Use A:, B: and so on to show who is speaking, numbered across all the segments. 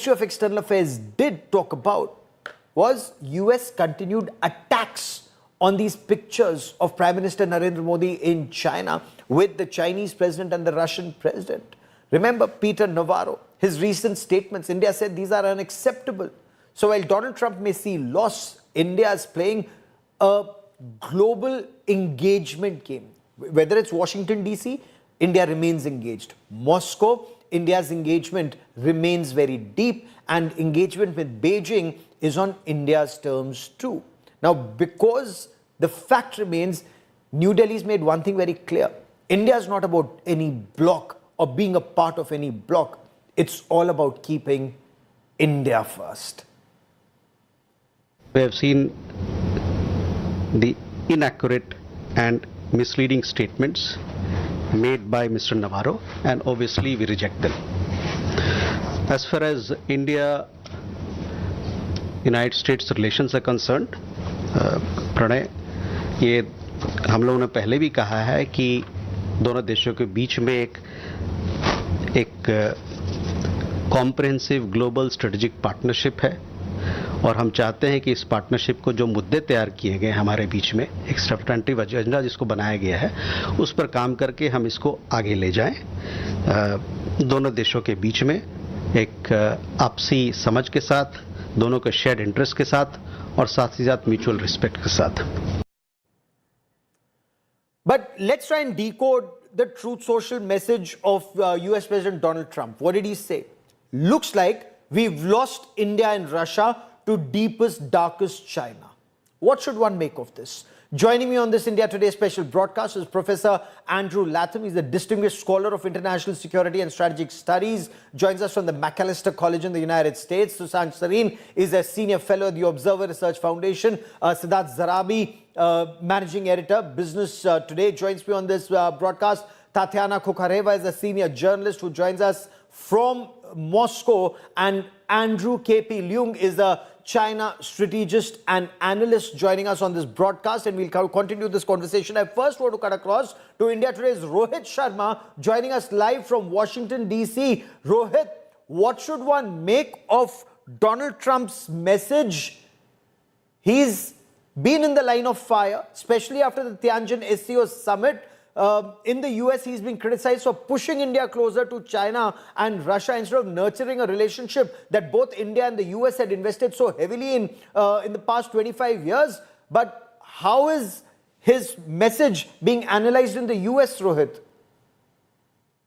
A: Ministry of External Affairs did talk about was US continued attacks on these pictures of Prime Minister Narendra Modi in China with the Chinese president and the Russian president. Remember Peter Navarro, his recent statements, India said these are unacceptable. So while Donald Trump may see loss, India is playing a global engagement game. Whether it's Washington DC, India remains engaged. Moscow, India's engagement remains very deep, and engagement with Beijing is on India's terms too. Now, because the fact remains, New Delhi's made one thing very clear. India is not about any bloc or being a part of any bloc. It's all about keeping India first.
B: We have seen the inaccurate and misleading statements made by Mr. Navarro, and obviously we reject them. As far as India-United States relations are concerned, Pranay, ये हम लोगों ने पहले भी कहा है कि दोनों देशों के बीच में एक कॉम्प्रिहेंसिव ग्लोबल स्ट्रेटेजिक पार्टनरशिप है, और हम चाहते हैं कि इस पार्टनरशिप को जो मुद्दे तैयार किए गए हमारे बीच में, एक सब्सटेंटिव एजेंडा जिसको बनाया गया है, उस पर काम करके हम इसको आगे ले जाएं, दोनों देशों के बीच में एक आपसी समझ के साथ, दोनों के शेयर्ड इंटरेस्ट के साथ, और साथ ही साथ म्यूचुअल रिस्पेक्ट के साथ.
A: But let's try and decode the Truth Social message of US President Donald Trump. What did he say? Looks like we've lost India and Russia to deepest, darkest China. What should one make of this? Joining me on this India Today special broadcast is Professor Andrew Latham. He's a distinguished scholar of international security and strategic studies. Joins us from the Macalester College in the United States. Sushant Sareen is a senior fellow at the Observer Research Foundation. Siddharth Zarabi, managing editor, Business Today, joins me on this broadcast. Tatiana Kukhareva is a senior journalist who joins us from Moscow, and Andrew K.P. Leung is a China strategist and analyst joining us on this broadcast, and we'll continue this conversation. I first want to cut across to India Today's Rohit Sharma joining us live from Washington DC. Rohit, what should one make of Donald Trump's message? He's been in the line of fire, especially after the Tianjin SCO summit. In the US, he's been criticized for pushing India closer to China and Russia instead of nurturing a relationship that both India and the US had invested so heavily in the past 25 years. But how is his message being analyzed in the US, Rohit?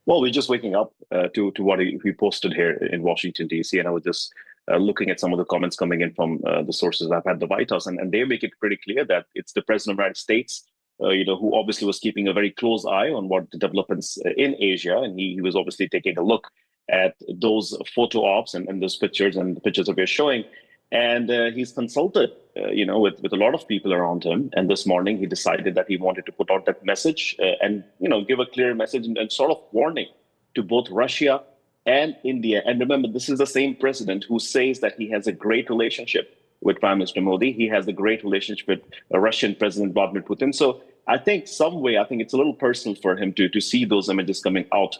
C: Well, we're just waking up to what he posted here in Washington, D.C., and I was just looking at some of the comments coming in from the sources I've had at the White House, and they make it pretty clear that it's the President of the United States who obviously was keeping a very close eye on what the developments in Asia, and he was obviously taking a look at those photo ops and those pictures and the pictures that we're showing, and he's consulted, with a lot of people around him. And this morning he decided that he wanted to put out that message and give a clear message and sort of warning to both Russia and India. And remember, this is the same president who says that he has a great relationship with Prime Minister Modi. He has a great relationship with Russian President Vladimir Putin. So I think it's a little personal for him to see those images coming out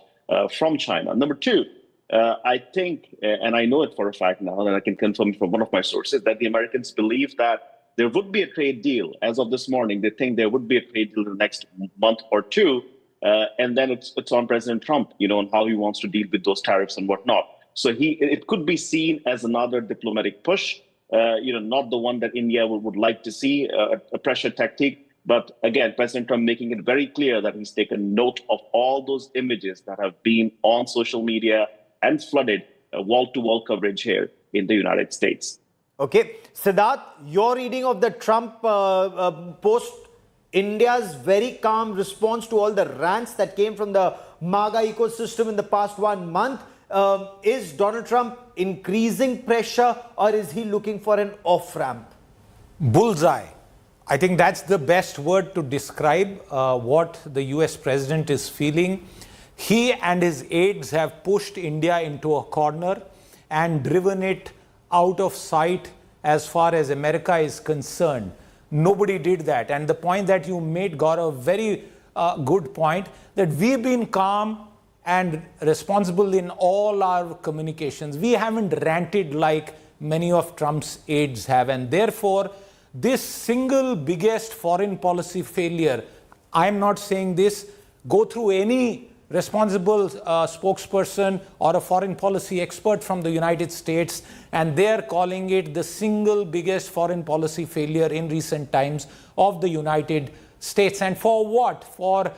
C: from China. Number two, I think, and I know it for a fact now, and I can confirm from one of my sources, that the Americans believe that there would be a trade deal. As of this morning, they think there would be a trade deal in the next month or two. And then it's on President Trump, on how he wants to deal with those tariffs and whatnot. So it could be seen as another diplomatic push, not the one that India would like to see, a pressure tactic. But again, President Trump making it very clear that he's taken note of all those images that have been on social media and flooded wall-to-wall coverage here in the United States.
A: Okay. Siddharth, your reading of the Trump post, India's very calm response to all the rants that came from the MAGA ecosystem in the past 1 month. Is Donald Trump increasing pressure, or is he looking for an off-ramp?
D: Bullseye. I think that's the best word to describe what the US president is feeling. He and his aides have pushed India into a corner and driven it out of sight as far as America is concerned. Nobody did that. And the point that you made, Gaurav, very good point, that we've been calm and responsible in all our communications. We haven't ranted like many of Trump's aides have, and therefore, this single biggest foreign policy failure, I'm not saying this, go through any responsible spokesperson or a foreign policy expert from the United States, and they're calling it the single biggest foreign policy failure in recent times of the United States. And for what? For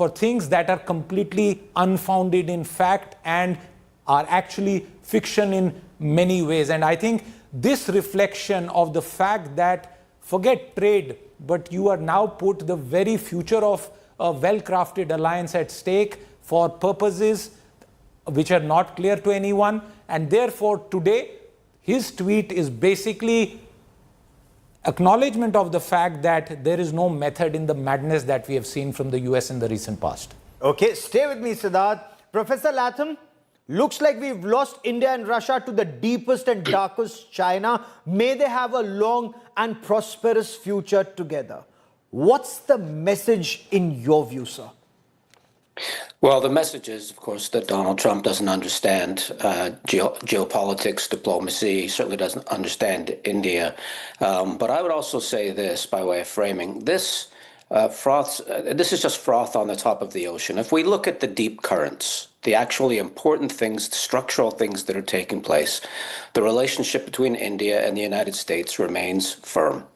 D: things that are completely unfounded in fact and are actually fiction in many ways. And I think this reflection of the fact that forget trade, but you are now put the very future of a well-crafted alliance at stake for purposes which are not clear to anyone. And therefore today his tweet is basically acknowledgement of the fact that there is no method in the madness that we have seen from the US in the recent past.
A: Okay, stay with me, Siddharth. Professor Latham, looks like we've lost India and Russia to the deepest and darkest China. May they have a long and prosperous future together. What's the message in your view, sir?
E: Well, the message is, of course, that Donald Trump doesn't understand geopolitics, diplomacy, certainly doesn't understand India. But I would also say this by way of framing. This is just froth on the top of the ocean. If we look at the deep currents, the actually important things, the structural things that are taking place, the relationship between India and the United States remains firm.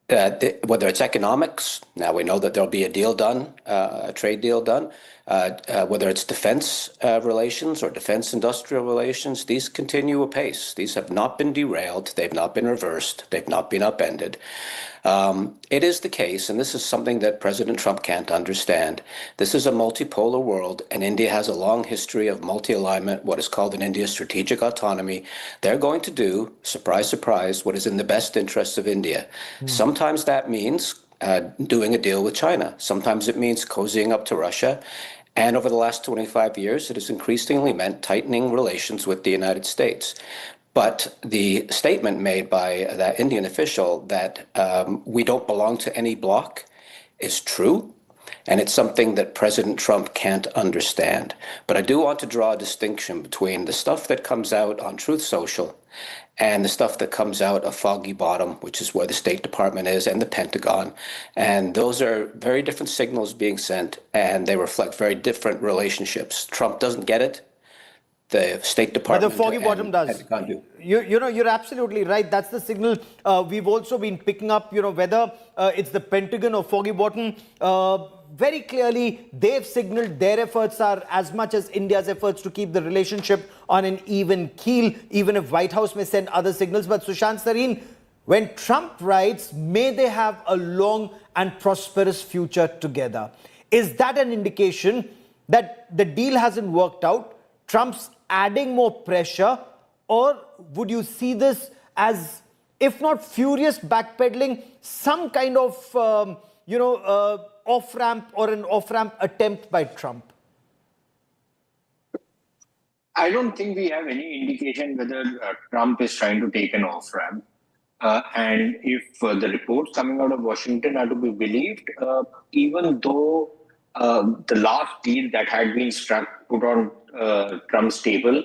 E: Whether it's economics, now we know that there'll be a deal done, a trade deal done, whether it's defense relations or defense industrial relations, these continue apace. These have not been derailed, they've not been reversed, they've not been upended. It is the case, and this is something that President Trump can't understand. This is a multipolar world, and India has a long history of multi-alignment, what is called in India strategic autonomy. They're going to do, surprise, surprise, what is in the best interests of India. Sometimes that means doing a deal with China. Sometimes it means cozying up to Russia. And over the last 25 years, it has increasingly meant tightening relations with the United States. But the statement made by that Indian official that we don't belong to any bloc is true, and it's something that President Trump can't understand. But I do want to draw a distinction between the stuff that comes out on Truth Social and the stuff that comes out of Foggy Bottom, which is where the State Department is, and the Pentagon. And those are very different signals being sent, and they reflect very different relationships. Trump doesn't get it. The State Department.
A: But the Foggy Bottom does. You know, you're absolutely right. That's the signal we've also been picking up, you know, whether it's the Pentagon or Foggy Bottom. Very clearly, they've signaled their efforts are as much as India's efforts to keep the relationship on an even keel, even if White House may send other signals. But Sushant Sareen, when Trump writes, may they have a long and prosperous future together, is that an indication that the deal hasn't worked out? Trump's adding more pressure, or would you see this as, if not furious backpedaling, some kind of, off-ramp or an off-ramp attempt by Trump?
F: I don't think we have any indication whether Trump is trying to take an off-ramp. And if the reports coming out of Washington are to be believed, even though the last deal that had been struck, put on Trump's table,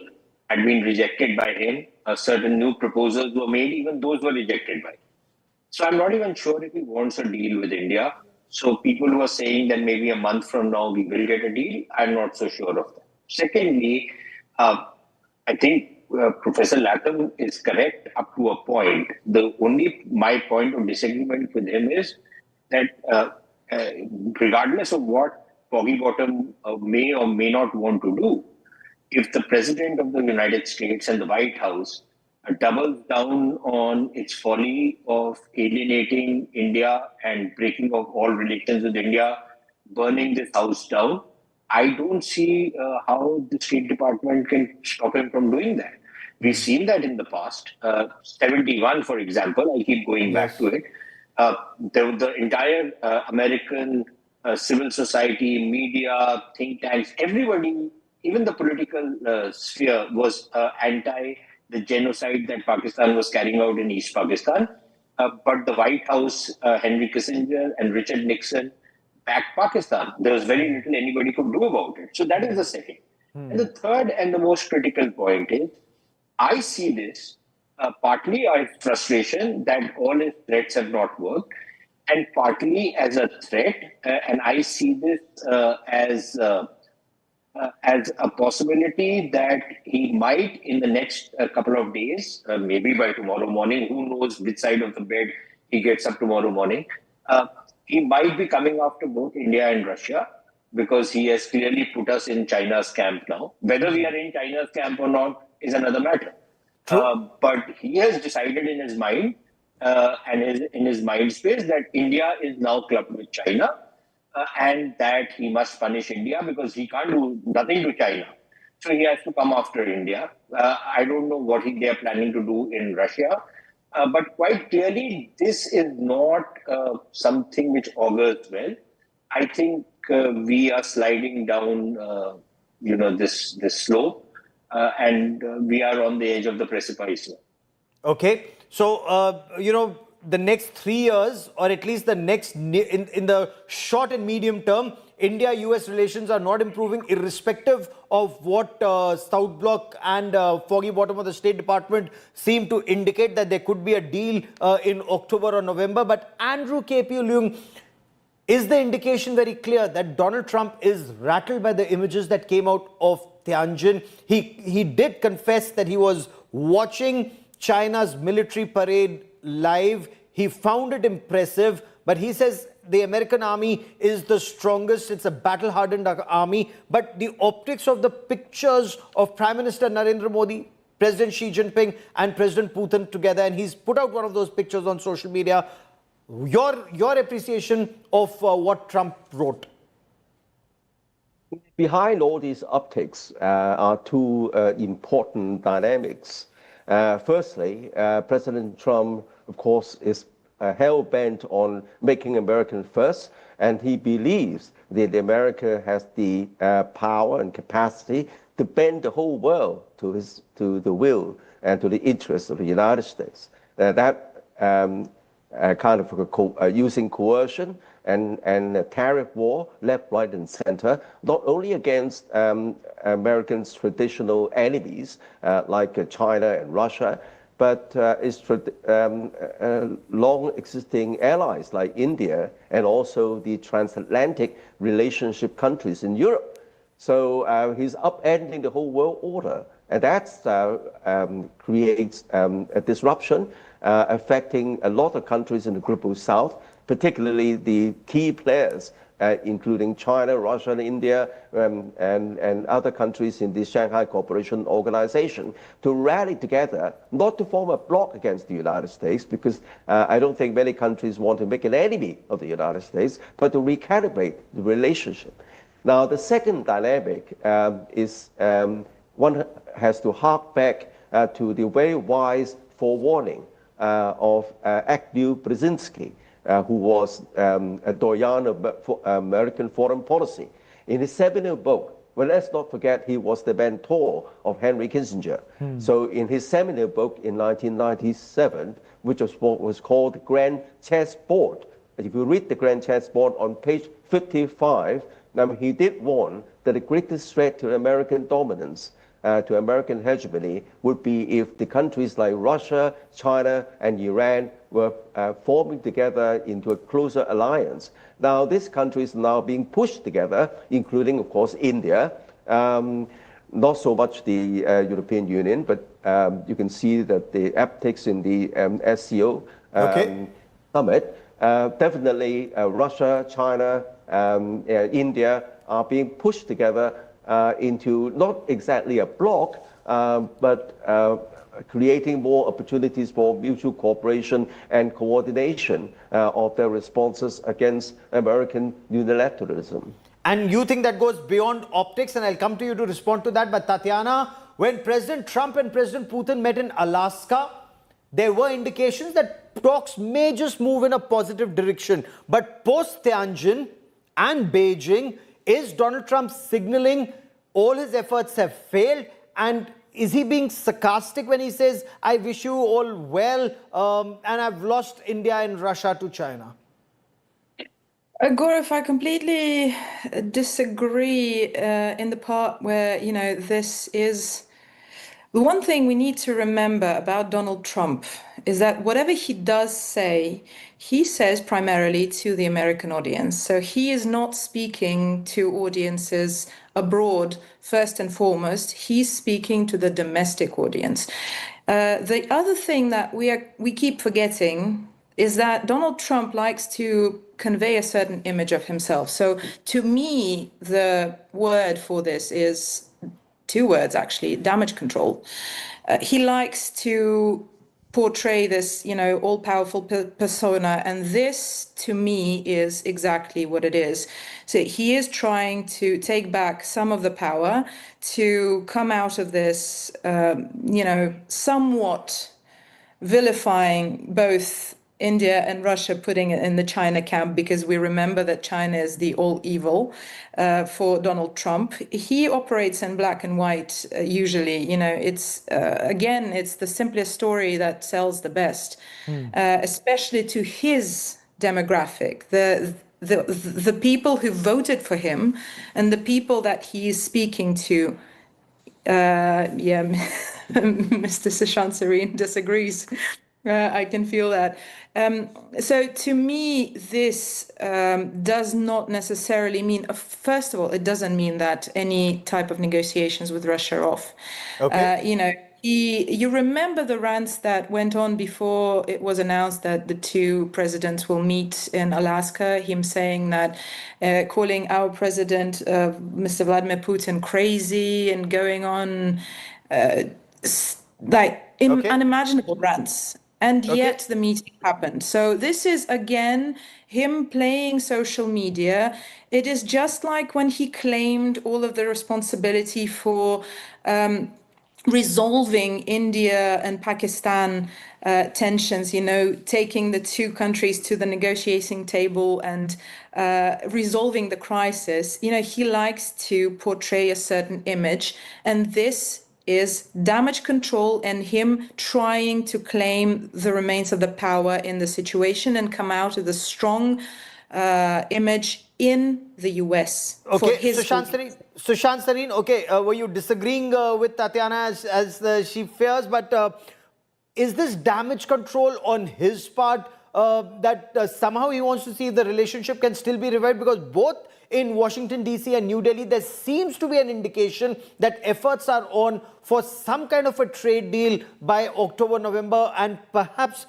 F: had been rejected by him, certain new proposals were made, even those were rejected by him. So I'm not even sure if he wants a deal with India. So people who are saying that maybe a month from now we will get a deal, I'm not so sure of that. Secondly, I think Professor Latham is correct up to a point. My point of disagreement with him is that regardless of what Foggy Bottom may or may not want to do, if the President of the United States and the White House doubles down on its folly of alienating India and breaking off all relations with India, burning this house down, I don't see how the State Department can stop him from doing that. We've seen that in the past. 71, for example, I keep going back to it. The entire American civil society, media, think tanks, everybody, even the political sphere was anti the genocide that Pakistan was carrying out in East Pakistan. But the White House, Henry Kissinger and Richard Nixon backed Pakistan. There was very little anybody could do about it. So that is the second. And the third and the most critical point is, I see this partly as frustration that all his threats have not worked, and partly as a threat. And I see this as a possibility that he might, in the next couple of days, maybe by tomorrow morning, who knows which side of the bed he gets up tomorrow morning, he might be coming after both India and Russia, because he has clearly put us in China's camp now. Whether we are in China's camp or not is another matter. But he has decided in his mind in his mind space that India is now clubbed with China, and that he must punish India because he can't do nothing to China. So he has to come after India. I don't know what they are planning to do in Russia, but quite clearly, this is not something which augurs well. I think we are sliding down, this slope, and we are on the edge of the precipice.
A: Okay, so the next 3 years, or at least the next in the short and medium term, India-US relations are not improving, irrespective of what South Bloc and Foggy Bottom of the State Department seem to indicate that there could be a deal in October or November. But Andrew KP Leung, is the indication very clear that Donald Trump is rattled by the images that came out of Tianjin? He did confess that he was watching China's military parade live. He found it impressive, but he says the American army is the strongest. It's a battle-hardened army. But the optics of the pictures of Prime Minister Narendra Modi, President Xi Jinping and President Putin together, and he's put out one of those pictures on social media. Your appreciation of what Trump wrote?
G: Behind all these optics are two important dynamics. Firstly, President Trump, of course, is hell-bent on making America first, and he believes that America has the power and capacity to bend the whole world to the will and to the interests of the United States. Kind of using coercion and a tariff war, left, right, and center, not only against Americans' traditional enemies like China and Russia, but its long-existing allies like India and also the transatlantic relationship countries in Europe. So he's upending the whole world order, and that creates a disruption affecting a lot of countries in the Global South, particularly the key players, including China, Russia, and India, and other countries in the Shanghai Cooperation Organization, to rally together, not to form a bloc against the United States, because I don't think many countries want to make an enemy of the United States, but to recalibrate the relationship. Now, the second dynamic is one has to hark back to the very wise forewarning of Agnew Brzezinski, who was a doyen of American foreign policy. In his seminal book, well, let's not forget he was the mentor of Henry Kissinger. So in his seminal book in 1997, which was what was called the Grand Chessboard, if you read the Grand Chessboard on page 55, he did warn that the greatest threat to American dominance, to American hegemony, would be if the countries like Russia, China, and Iran were forming together into a closer alliance. Now, these countries are now being pushed together, including, of course, India, not so much the European Union, but you can see that the upticks in the SCO summit, definitely Russia, China, India are being pushed together into not exactly a bloc, but creating more opportunities for mutual cooperation and coordination of their responses against American unilateralism.
A: And you think that goes beyond optics, and I'll come to you to respond to that. But Tatiana, when President Trump and President Putin met in Alaska, there were indications that talks may just move in a positive direction. But post-Tianjin and Beijing, is Donald Trump signaling all his efforts have failed? And is he being sarcastic when he says, I wish you all well, and I've lost India and Russia to China?
H: Gaurav, I completely disagree in the part where, this is the one thing we need to remember about Donald Trump is that whatever he does say, he says primarily to the American audience. So he is not speaking to audiences abroad first and foremost. He's speaking to the domestic audience. The other thing that we keep forgetting is that Donald Trump likes to convey a certain image of himself. So to me, the word for this is two words, actually: damage control. He likes to portray this, all-powerful persona, and this, to me, is exactly what it is. So he is trying to take back some of the power to come out of this, somewhat vilifying both India and Russia, putting it in the China camp, because we remember that China is the all evil for Donald Trump. He operates in black and white usually. It's again, it's the simplest story that sells the best, especially to his demographic. The people who voted for him and the people that he is speaking to. Mr. Sushant Sareen disagrees. I can feel that. So to me, this does not necessarily mean, first of all, it doesn't mean that any type of negotiations with Russia are off.
A: Okay.
H: You remember the rants that went on before it was announced that the two presidents will meet in Alaska, him saying that, calling our president, Mr. Vladimir Putin, crazy, and going on unimaginable rants. And yet the meeting happened. So this is, again, him playing social media. It is just like when he claimed all of the responsibility for resolving India and Pakistan tensions, taking the two countries to the negotiating table and resolving the crisis. He likes to portray a certain image, and this is damage control and him trying to claim the remains of the power in the situation and come out with a strong image in the US.
A: Okay, Sushant Sareen, okay, were you disagreeing with Tatiana as she fears, but is this damage control on his part that somehow he wants to see if the relationship can still be revived? Because both in Washington, D.C. and New Delhi, there seems to be an indication that efforts are on for some kind of a trade deal by October, November, and perhaps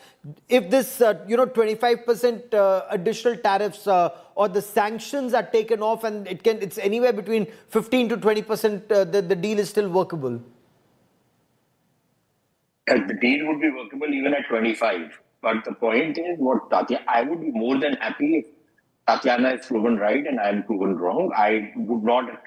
A: if this, 25% additional tariffs or the sanctions are taken off, and it's anywhere between 15 to 20%, the deal is still workable.
F: The deal would be workable even at 25. But the point is, I would be more than happy if Tatiana is proven right and I am proven wrong. I would not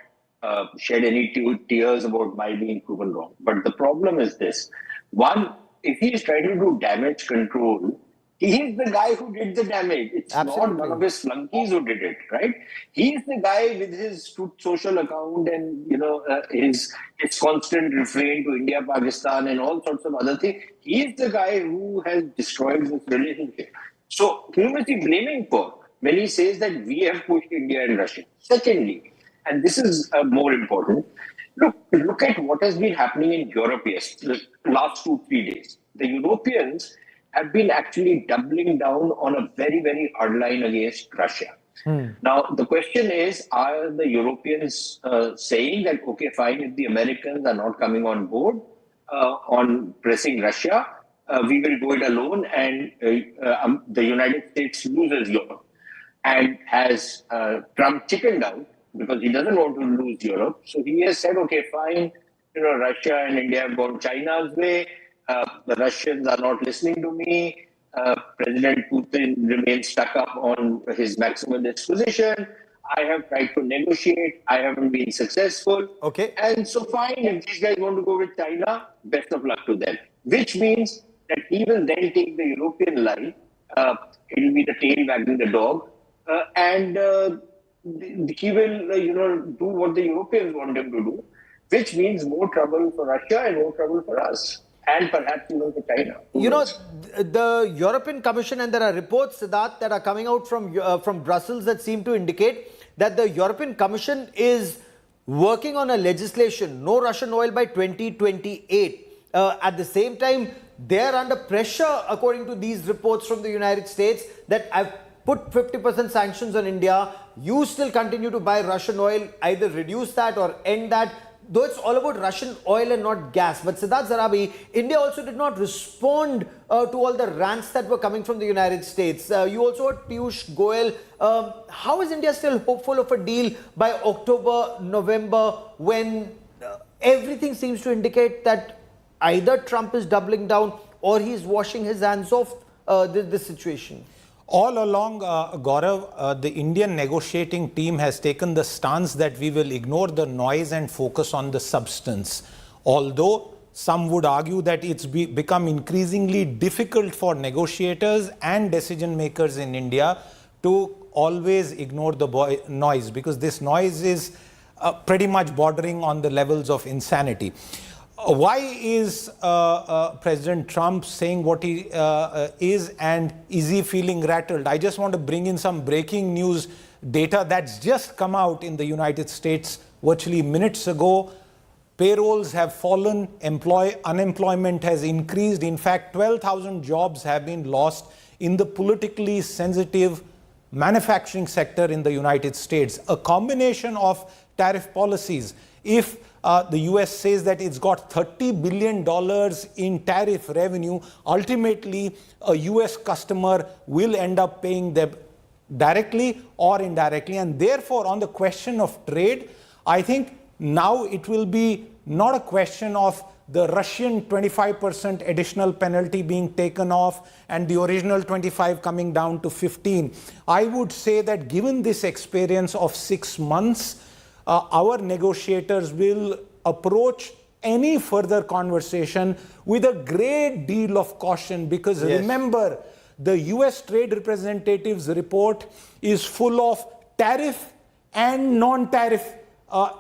F: shed any tears about my being proven wrong. But the problem is this. One, if he is trying to do damage control, he is the guy who did the damage. It's not one of his flunkies who did it, right? He's the guy with his Truth Social account and, his constant refrain to India, Pakistan and all sorts of other things. He's the guy who has destroyed this relationship. So whom is he blaming for when he says that we have pushed India and Russia? Secondly, and this is more important, look at what has been happening in Europe the last 2-3 days. The Europeans have been actually doubling down on a very, very hard line against Russia. Now, the question is, are the Europeans saying that, okay, fine, if the Americans are not coming on board on pressing Russia, we will go it alone and the United States loses Europe? And has Trump chickened out because he doesn't want to lose Europe? So he has said, okay, fine, Russia and India have gone China's way. The Russians are not listening to me. President Putin remains stuck up on his maximalist position. I have tried to negotiate. I haven't been successful.
A: Okay.
F: And so fine, if these guys want to go with China, best of luck to them. Which means that he will then take the European line. It will be the tail wagging the dog. And he will, do what the Europeans want him to do, which means more trouble for Russia and more trouble for us. and perhaps even to China.
A: You know, the European Commission, and there are reports, Siddharth, that are coming out from Brussels that seem to indicate that the European Commission is working on a legislation, no Russian oil by 2028. At the same time, they are under pressure, according to these reports from the United States, that I've put 50% sanctions on India. You still continue to buy Russian oil, either reduce that or end that. Though it's all about Russian oil and not gas. But Siddharth Zarabi, India also did not respond to all the rants that were coming from the United States. You also heard Piyush Goyal. How is India still hopeful of a deal by October, November, when everything seems to indicate that either Trump is doubling down or he's washing his hands off this situation?
D: All along, Gaurav, the Indian negotiating team has taken the stance that we will ignore the noise and focus on the substance. Although some would argue that it's become increasingly difficult for negotiators and decision makers in India to always ignore the noise, because this noise is pretty much bordering on the levels of insanity. Why is President Trump saying what he is, and is he feeling rattled? I just want to bring in some breaking news data that's just come out in the United States virtually minutes ago. Payrolls have fallen, unemployment has increased. In fact, 12,000 jobs have been lost in the politically sensitive manufacturing sector in the United States. A combination of tariff policies. If the US says that it's got $30 billion in tariff revenue, ultimately a US customer will end up paying them directly or indirectly. And therefore, on the question of trade, I think now it will be not a question of the Russian 25% additional penalty being taken off and the original 25 coming down to 15. I would say that given this experience of 6 months, our negotiators will approach any further conversation with a great deal of caution, because remember, the US Trade Representative's report is full of tariff and non-tariff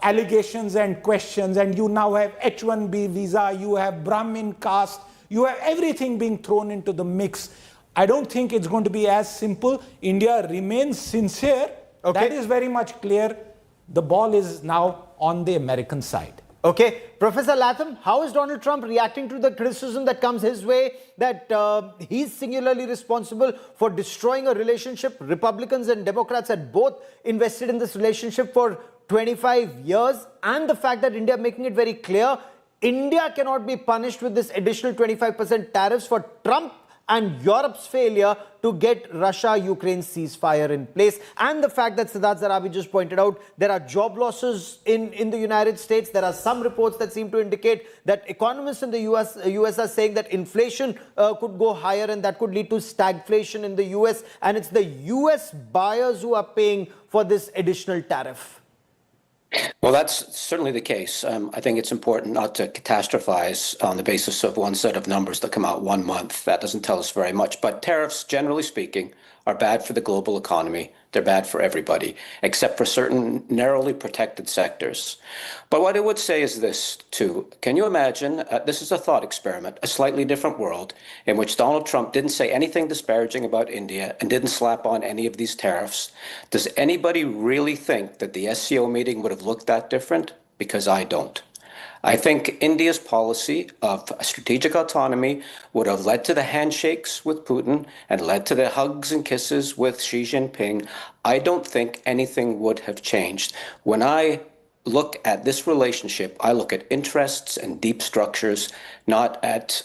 D: allegations and questions, and you now have H-1B visa, you have Brahmin caste, you have everything being thrown into the mix. I don't think it's going to be as simple. India remains sincere. Okay. That is very much clear. The ball is now on the American side.
A: Okay. Professor Latham, how is Donald Trump reacting to the criticism that comes his way that he's singularly responsible for destroying a relationship? Republicans and Democrats had both invested in this relationship for 25 years, and the fact that India making it very clear India cannot be punished with this additional 25% tariffs for Trump and Europe's failure to get Russia-Ukraine ceasefire in place. And the fact that Siddharth Zarabi just pointed out, there are job losses in the United States. There are some reports that seem to indicate that economists in the US are saying that inflation could go higher, and that could lead to stagflation in the US. And it's the US buyers who are paying for this additional tariff.
E: Well, that's certainly the case. I think it's important not to catastrophize on the basis of one set of numbers that come out 1 month. That doesn't tell us very much. But tariffs, generally speaking, are bad for the global economy. They're bad for everybody, except for certain narrowly protected sectors. But what I would say is this, too. Can you imagine, this is a thought experiment, a slightly different world in which Donald Trump didn't say anything disparaging about India and didn't slap on any of these tariffs? Does anybody really think that the SCO meeting would have looked that different? Because I don't. I think India's policy of strategic autonomy would have led to the handshakes with Putin and led to the hugs and kisses with Xi Jinping. I don't think anything would have changed. When I look at this relationship, I look at interests and deep structures, not at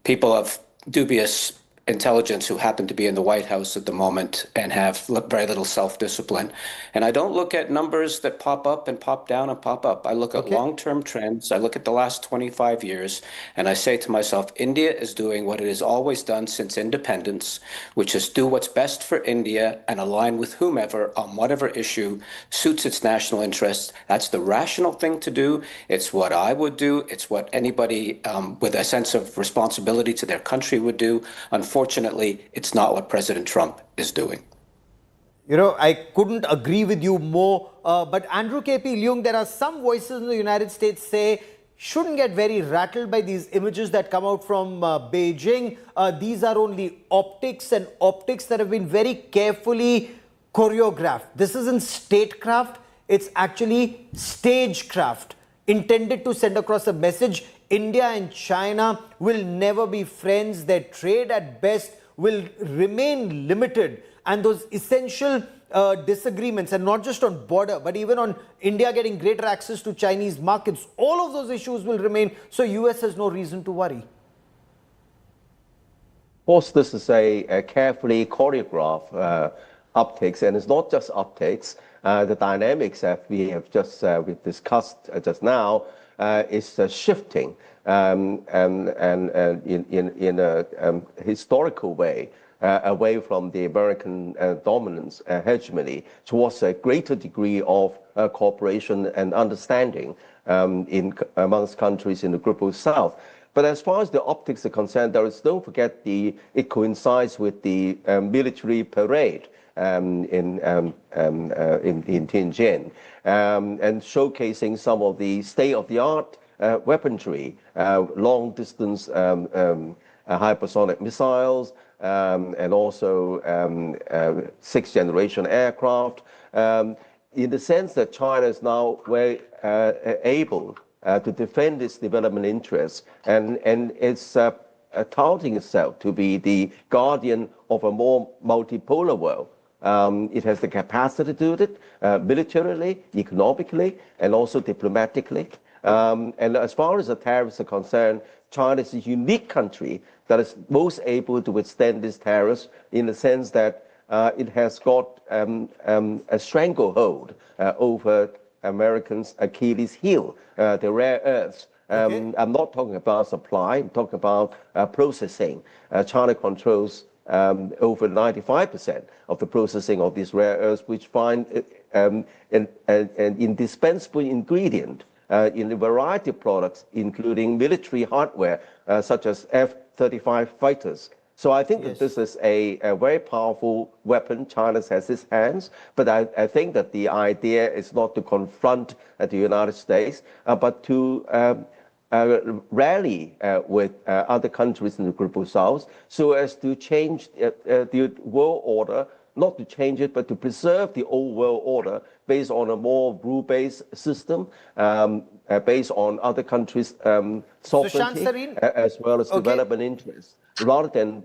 E: people of dubious intelligence who happen to be in the White House at the moment and have very little self-discipline. And I don't look at numbers that pop up and pop down and pop up. I look at long-term trends. I look at the last 25 years, and I say to myself, India is doing what it has always done since independence, which is do what's best for India and align with whomever on whatever issue suits its national interests. That's the rational thing to do. It's what I would do. It's what anybody with a sense of responsibility to their country would do. Unfortunately, it's not what President Trump is doing.
A: You know, I couldn't agree with you more. But Andrew K.P. Leung, there are some voices in the United States say shouldn't get very rattled by these images that come out from Beijing. These are only optics, and optics that have been very carefully choreographed. This isn't statecraft, it's actually stagecraft, intended to send across a message. India and China will never be friends. Their trade at best will remain limited. And those essential disagreements, and not just on border, but even on India getting greater access to Chinese markets, all of those issues will remain. So US has no reason to worry.
G: Of course, this is a carefully choreographed optics, and it's not just optics. The dynamics that we have just we've discussed just now is shifting and in a historical way away from the American dominance hegemony towards a greater degree of cooperation and understanding amongst countries in the Global South. But as far as the optics are concerned, don't forget it coincides with the military parade in Tianjin, and showcasing some of the state-of-the-art weaponry, long-distance hypersonic missiles, and also sixth-generation aircraft, in the sense that China is now very able to defend its development interests, and it's touting itself to be the guardian of a more multipolar world. It has the capacity to do it militarily, economically, and also diplomatically. And as far as the tariffs are concerned, China is a unique country that is most able to withstand these tariffs in the sense that it has got a stranglehold over Americans' Achilles heel, the rare earths.
A: Okay.
G: I'm not talking about supply, I'm talking about processing. China controls over 95% of the processing of these rare earths, which find an indispensable ingredient in a variety of products, including military hardware, such as F-35 fighters. So I think that this is a very powerful weapon China has in its hands, but I think that the idea is not to confront the United States, but to rally with other countries in the Global South so as to change the world order, not to change it, but to preserve the old world order based on a more rule-based system, based on other countries' sovereignty, as well as development interests, rather than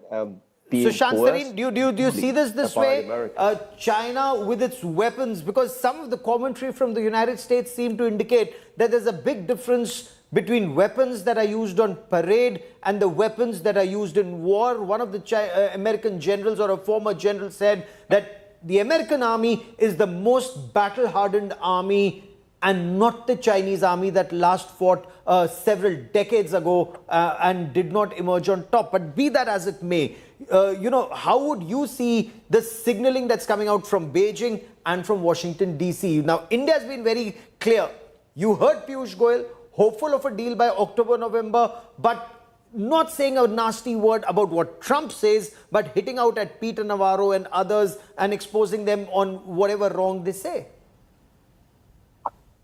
G: being
A: Sareen, do you see this way? China with its weapons, because some of the commentary from the United States seem to indicate that there's a big difference between weapons that are used on parade and the weapons that are used in war. One of the American generals, or a former general, said that the American army is the most battle-hardened army and not the Chinese army that last fought several decades ago and did not emerge on top. But be that as it may, how would you see the signaling that's coming out from Beijing and from Washington, D.C.? Now, India has been very clear. You heard Piyush Goyal, hopeful of a deal by October, November, but not saying a nasty word about what Trump says, but hitting out at Peter Navarro and others and exposing them on whatever wrong they say.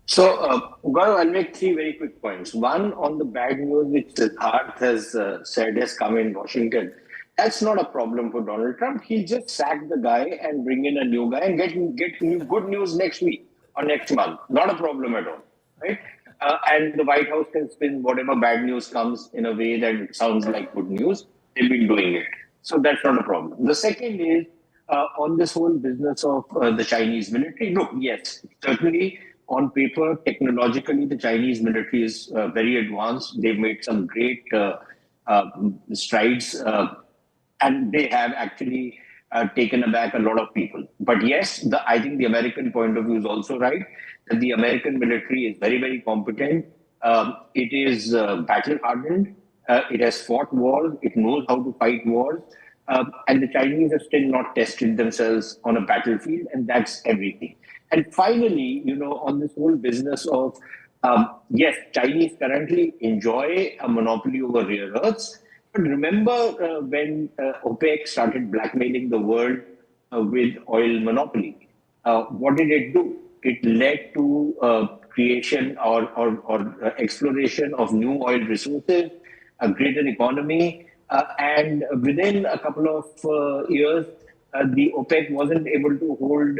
F: So, Gaurav, I'll make three very quick points. One, on the bad news which Siddharth has said has come in Washington. That's not a problem for Donald Trump. He'll just sack the guy and bring in a new guy and get good news next week or next month. Not a problem at all, right? And the White House can spin whatever bad news comes in a way that it sounds like good news. They've been doing it. So that's not a problem. The second is on this whole business of the Chinese military. Look, yes, certainly on paper, technologically, the Chinese military is very advanced. They've made some great strides, and they have actually taken aback a lot of people. But yes, I think the American point of view is also right, that the American military is very, very competent. It is battle-hardened. It has fought wars. It knows how to fight wars. And the Chinese have still not tested themselves on a battlefield, and that's everything. And finally, on this whole business of, yes, Chinese currently enjoy a monopoly over rare earths. But remember when OPEC started blackmailing the world with oil monopoly, what did it do? It led to creation or exploration of new oil resources, a greater economy, and within a couple of years, the OPEC wasn't able to hold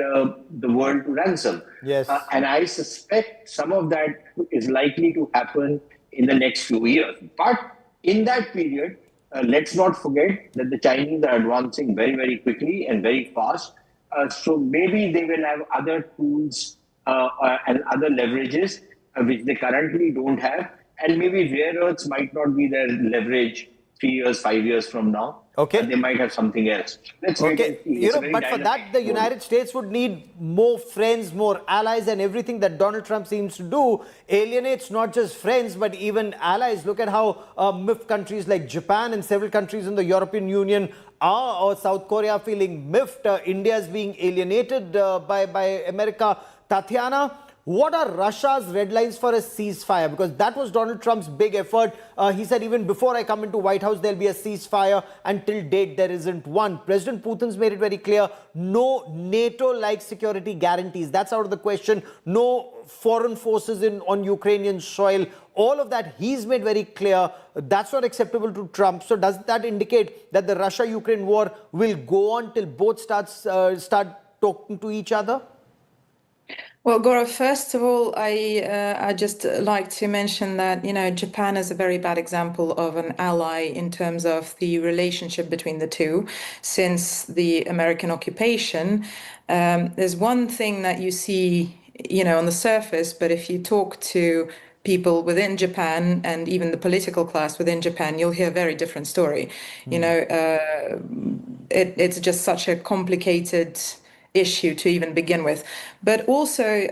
F: the world to ransom.
A: Yes.
F: And I suspect some of that is likely to happen in the next few years. But in that period, let's not forget that the Chinese are advancing very, very quickly and very fast. So maybe they will have other tools and other leverages which they currently don't have. And maybe rare earths might not be their leverage 3 years, 5 years from now.
A: Okay.
F: They might have something else. Let's wait and see.
A: But for that, the United States would need more friends, more allies, and everything that Donald Trump seems to do alienates not just friends, but even allies. Look at how miffed countries like Japan and several countries in the European Union are, or South Korea feeling miffed. India is being alienated by America. Tatiana, what are Russia's red lines for a ceasefire? Because that was Donald Trump's big effort. He said, even before I come into White House, there'll be a ceasefire. Until date, there isn't one. President Putin's made it very clear, no NATO-like security guarantees. That's out of the question. No foreign forces on Ukrainian soil. All of that he's made very clear. That's not acceptable to Trump. So does that indicate that the Russia-Ukraine war will go on till both start talking to each other?
H: Well, Gaurav, first of all, I just like to mention that, Japan is a very bad example of an ally in terms of the relationship between the two since the American occupation. There's one thing that you see, on the surface, but if you talk to people within Japan and even the political class within Japan, you'll hear a very different story. It's just such a complicated issue to even begin with. But also,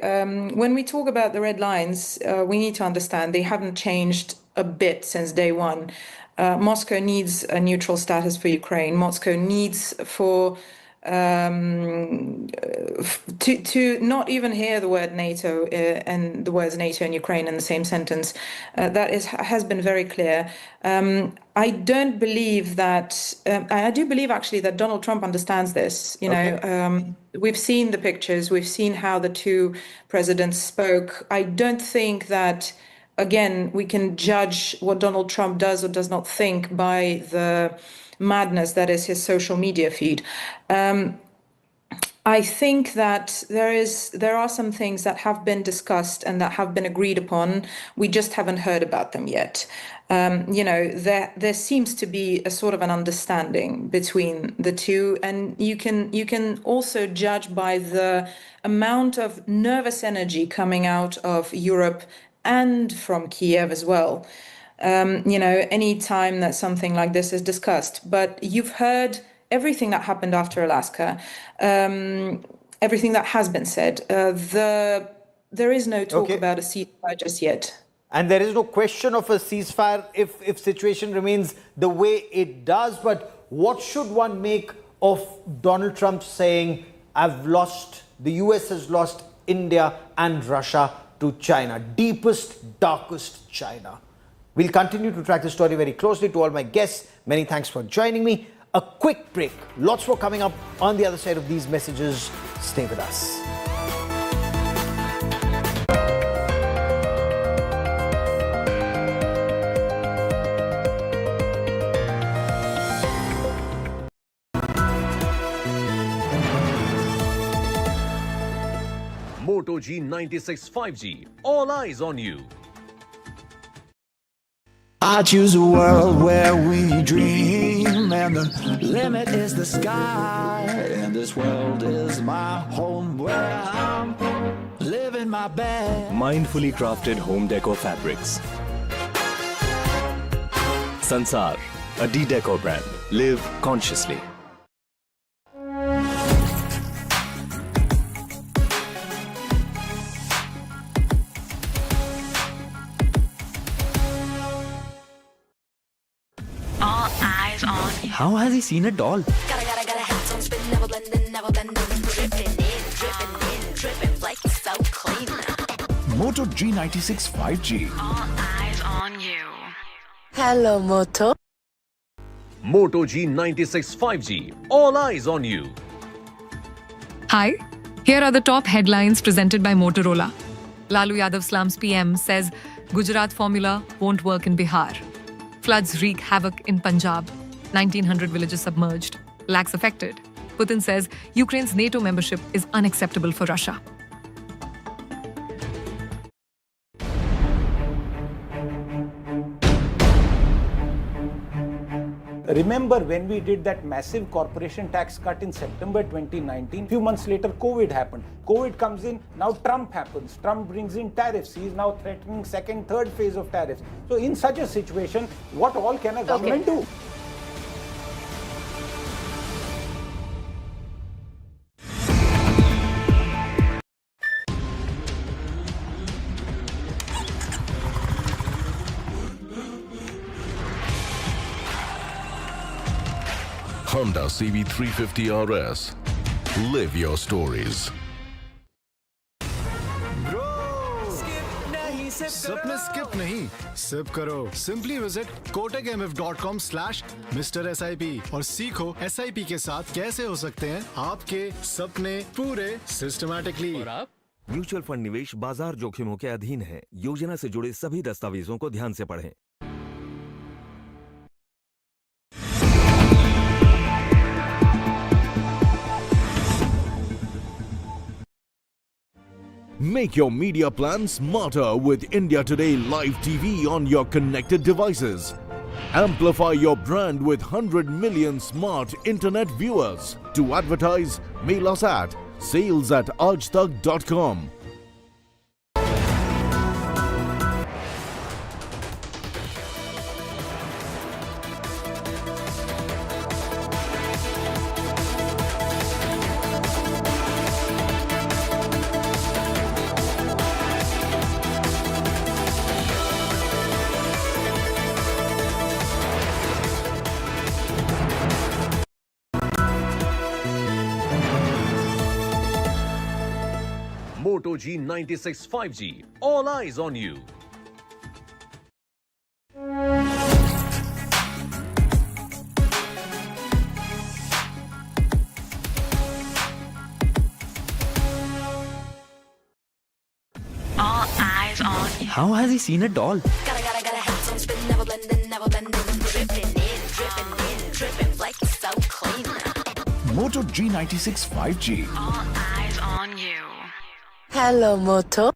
H: when we talk about the red lines, we need to understand they haven't changed a bit since day one. Moscow needs a neutral status for Ukraine. Moscow needs for to not even hear the word NATO and the words NATO and Ukraine in the same sentence. Has been very clear. I don't believe that. I do believe actually that Donald Trump understands this. We've seen the pictures. We've seen how the two presidents spoke. I don't think that. Again, we can judge what Donald Trump does or does not think by the madness that is his social media feed. I think that there are some things that have been discussed and that have been agreed upon. We just haven't heard about them yet. There seems to be a sort of an understanding between the two, and you can also judge by the amount of nervous energy coming out of Europe and from Kiev as well. Any time that something like this is discussed. But you've heard everything that happened after Alaska, everything that has been said. There is no talk about a ceasefire just yet.
A: And there is no question of a ceasefire if situation remains the way it does. But what should one make of Donald Trump saying, the US has lost India and Russia to China, deepest, darkest China? We'll continue to track the story very closely. To all my guests, many thanks for joining me. A quick break. Lots more coming up on the other side of these messages. Stay with us.
I: Moto G96 5G. All eyes on you.
J: I choose a world where we dream, and the limit is the sky. And this world is my home where I'm living my best.
K: Mindfully crafted home decor fabrics. Sansar, a de-decor brand. Live consciously.
L: How has he seen it all?
J: Moto G96 5G.
M: All eyes on you.
N: Hello, Moto.
I: Moto G96 5G. All eyes on you.
O: Hi, here are the top headlines presented by Motorola.
L: Lalu Yadav slums PM says Gujarat formula won't work in Bihar. Floods wreak havoc in Punjab. 1,900 villages submerged. Lakhs affected. Putin says Ukraine's NATO membership is unacceptable for Russia.
D: Remember when we did that massive corporation tax cut in September 2019? Few months later, COVID happened. COVID comes in, now Trump happens. Trump brings in tariffs. He is now threatening second, third phase of tariffs. So in such a situation, what all can a government do?
O: Honda CB350 RS. Live your stories.
P: सपने skip नहीं SIP करो simply visit kotakmf.com/MrSIP और सीखो SIP के साथ कैसे हो सकते हैं आपके सपने पूरे सिस्टमैटिकली। और आप
Q: म्यूचुअल फंड निवेश बाजार जोखिमों के अधीन है। योजना से जुड़े सभी दस्तावेजों को ध्यान से पढ़ें।
R: Make your media plan smarter with India Today Live TV on your connected devices. Amplify your brand with 100 million smart internet viewers. To advertise, mail us at sales@aajtak.com.
I: Moto G96 5G. All eyes on you.
M: All eyes on you.
K: How has he seen it all?
M: Gotta have some spin, never blending, dripping in, like it's so clean.
J: Moto G96 5G.
M: All eyes on you.
N: Hello, Moto.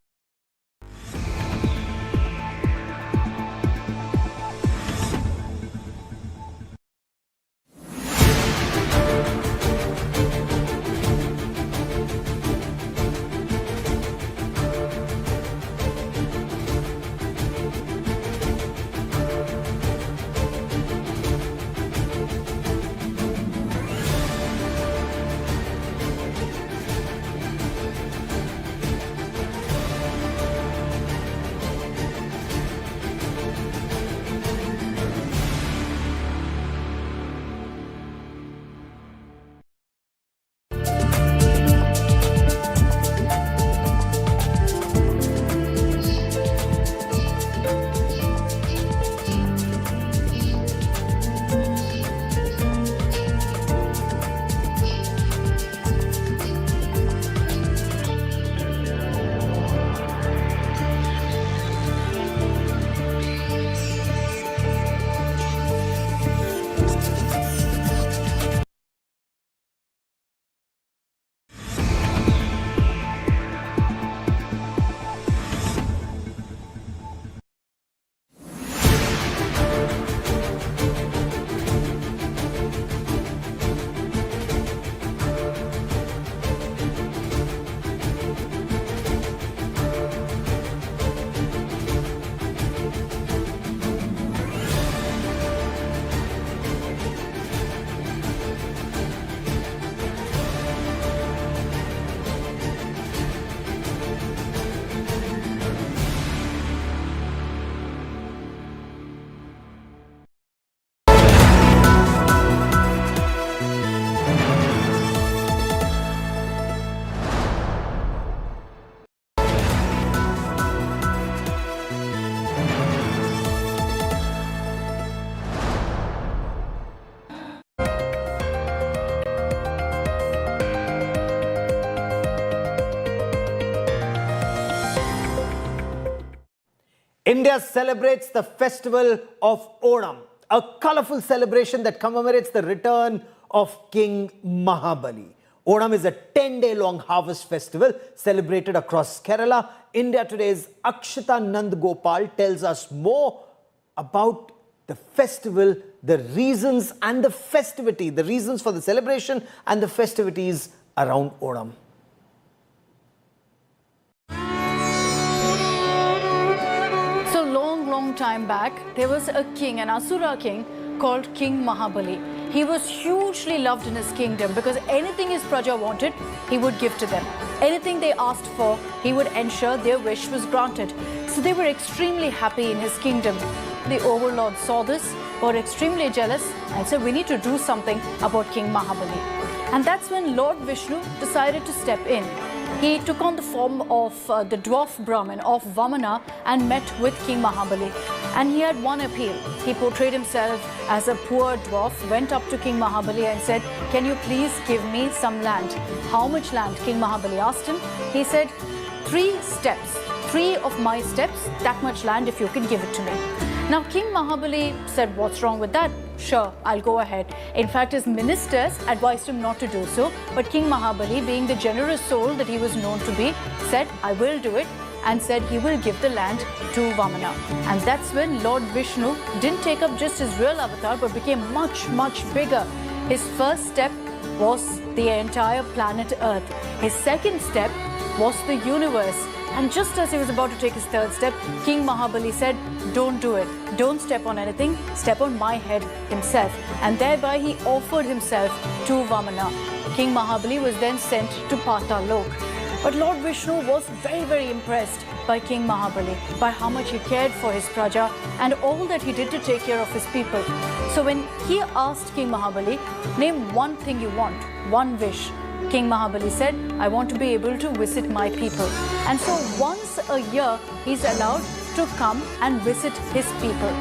A: India celebrates the festival of Onam, a colorful celebration that commemorates the return of King Mahabali. Onam is a 10-day-long harvest festival celebrated across Kerala. India Today's Akshita Nandgopal tells us more about the festival, the reasons and the festivity, the reasons for the celebration and the festivities around Onam.
S: So long time back, there was a king, an Asura king called King Mahabali. He was hugely loved in his kingdom because anything his praja wanted, he would give to them. Anything they asked for, he would ensure their wish was granted. So they were extremely happy in his kingdom. The overlords saw this, were extremely jealous and said, we need to do something about King Mahabali. And that's when Lord Vishnu decided to step in. He took on the form of the dwarf Brahmin of Vamana and met with King Mahabali. And he had one appeal. He portrayed himself as a poor dwarf, went up to King Mahabali and said, can you please give me some land? How much land? King Mahabali asked him. He said, 3 steps. 3 of my steps, that much land if you can give it to me. Now King Mahabali said, what's wrong with that? Sure, I'll go ahead. In fact, his ministers advised him not to do so. But King Mahabali, being the generous soul that he was known to be, said, I will do it, and said he will give the land to Vamana. And that's when Lord Vishnu didn't take up just his real avatar, but became much bigger. His first step was the entire planet Earth. His second step was the universe. And just as he was about to take his third step, King Mahabali said, don't do it. Don't step on anything. Step on my head himself. And thereby he offered himself to Vamana. King Mahabali was then sent to Patalok. But Lord Vishnu was very impressed by King Mahabali, by how much he cared for his praja and all that he did to take care of his people. So when he asked King Mahabali, name one thing you want, one wish, King Mahabali said, I want to be able to visit my people. And so once a year, he's allowed to come and visit his people.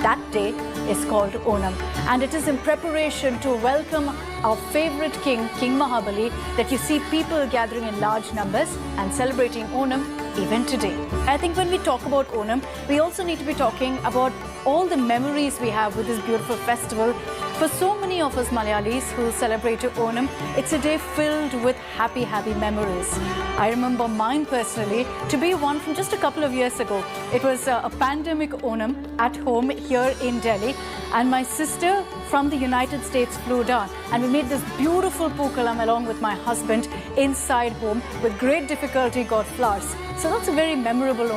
S: That day is called Onam. And it is in preparation to welcome our favorite king, King Mahabali, that you see people gathering in large numbers and celebrating Onam even today. I think when we talk about Onam, we also need to be talking about all the memories we have with this beautiful festival. For so many of us Malayalis who celebrate Onam, it's a day filled with happy memories. I remember mine personally to be one from just a couple of years ago. It was a pandemic Onam at home here in Delhi, and my sister from the United States flew down, and we made this beautiful pookalam along with my husband inside home. With great difficulty got flowers. So that's a very memorable